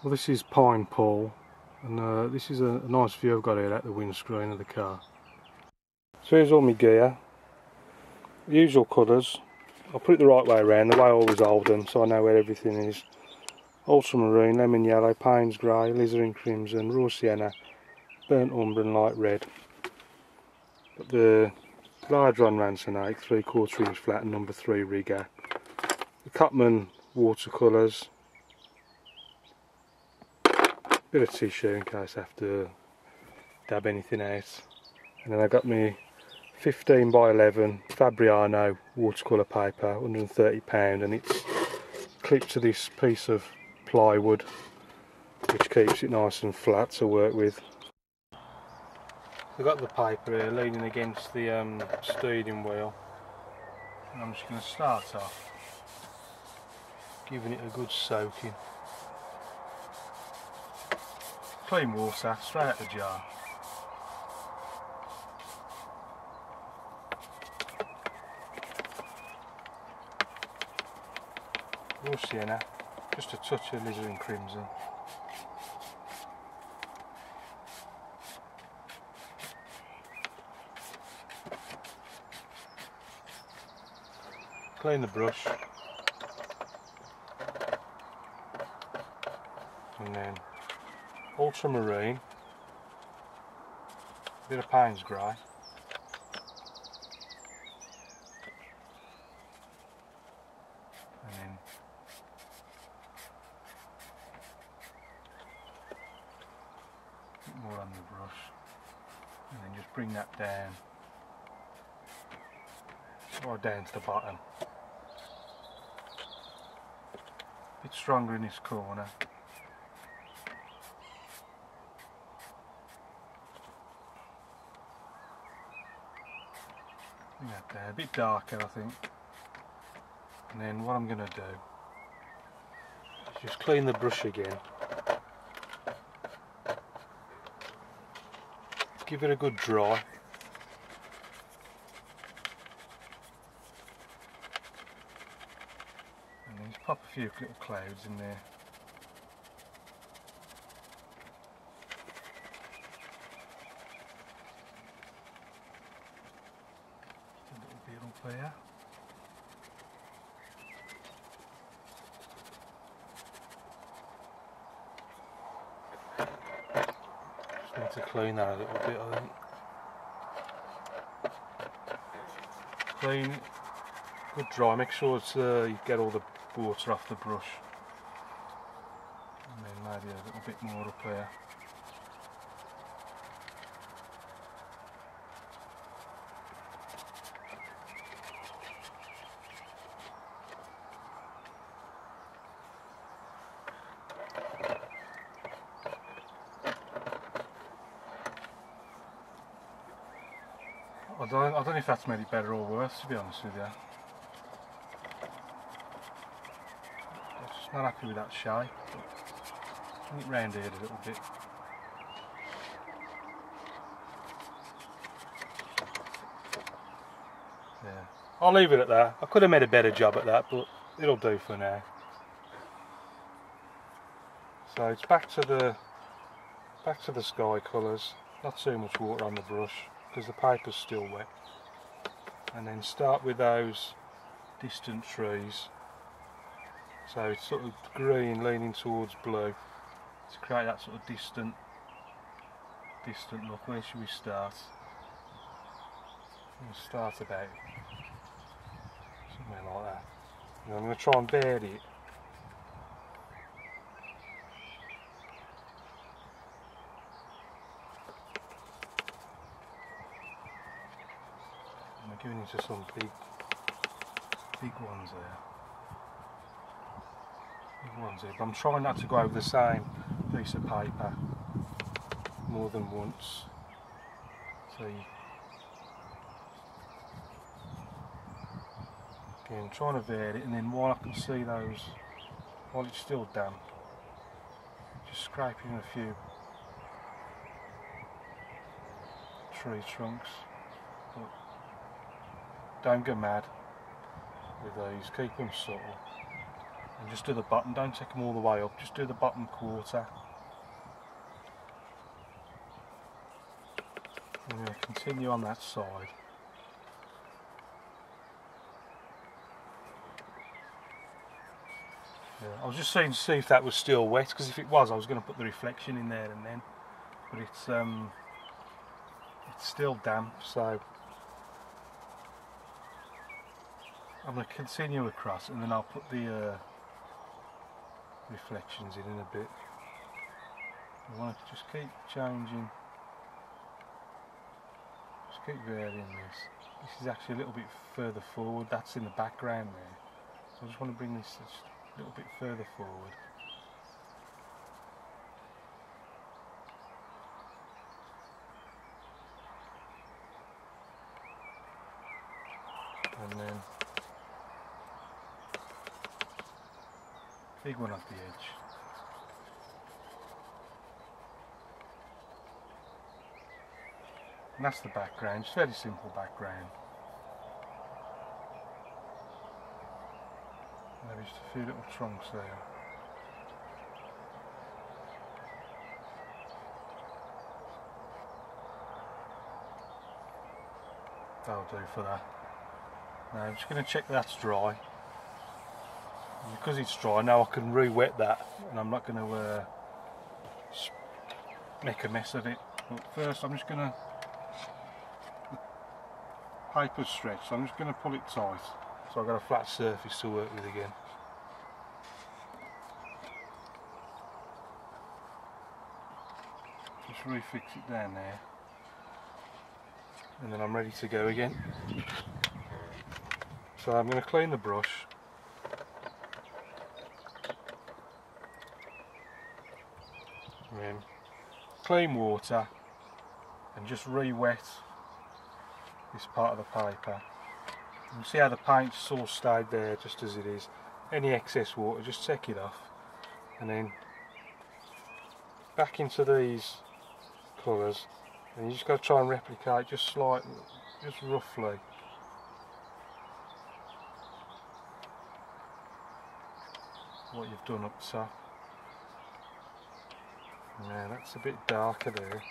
Well, this is Pine Paul, and this is a nice view I've got here at the windscreen of the car. So here's all my gear, the usual colours. I'll put it the right way around, the way I always hold them, so I know where everything is. Ultramarine, lemon yellow, Payne's grey, alizarin crimson, raw sienna, burnt umber and light red. Got the large Ron Ranson Hake, 3/4 inch flat and number 3 rigger. The Cotman watercolours. Bit of tissue in case I have to dab anything out. And then I got my 15 by 11 Fabriano Watercolour Paper, £130, and it's clipped to this piece of plywood which keeps it nice and flat to work with. I've got the paper here leaning against the steering wheel, and I'm just going to start off giving it a good soaking. Clean water, straight out the jar. Raw sienna, just a touch of alizarin crimson. Clean the brush. And then ultramarine, a bit of Payne's grey, and then a bit more on the brush, and then just bring that down, right down to the bottom. A bit stronger in this corner. That there, a bit darker I think. And then what I'm going to do is just clean the brush again. Give it a good dry. And then just pop a few little clouds in there. Here. Just need to clean that a little bit, I think. Clean, good dry, make sure it's, you get all the water off the brush. And then maybe a little bit more up here. I don't know if that's made it better or worse, to be honest with you. I'm just not happy with that shape. Bring it round here a little bit. Yeah, I'll leave it at that. I could have made a better job at that, but it'll do for now. So it's back to the sky colours. Not too much water on the brush, because the paper's still wet, and then start with those distant trees, so it's sort of green leaning towards blue to create that sort of distant look. Where should we start? We'll start about somewhere like that. And I'm going to try and vary it. I'm giving into some big ones there. Big ones here. But I'm trying not to go over the same piece of paper more than once. So again, trying to vary it, and then while I can see those, while it's still damp, just scraping a few tree trunks. But don't go mad with these, keep them subtle, and just do the bottom, don't take them all the way up, just do the bottom quarter. I'm going to continue on that side. Yeah, I was just saying to see if that was still wet, because if it was I was going to put the reflection in there and then, but it's still damp, so I'm going to continue across and then I'll put the reflections in a bit. I want to just keep changing, just keep varying this. This is actually a little bit further forward, that's in the background there, so I just want to bring this just a little bit further forward. And then big one off the edge. And that's the background, just very simple background. Maybe just a few little trunks there. That'll do for that. Now I'm just going to check that's dry. And because it's dry now I can re-wet that, and I'm not going to make a mess of it. But first I'm just going to, the paper's stretched, so I'm just going to pull it tight so I've got a flat surface to work with again. Just refix it down there, and then I'm ready to go again. So I'm going to clean the brush, and then clean water and just re-wet this part of the paper. You see how the paint's all stayed there just as it is. Any excess water, just take it off, and then back into these colours, and you just got to try and replicate just slightly, just roughly. What you've done up top. Yeah, that's a bit darker there.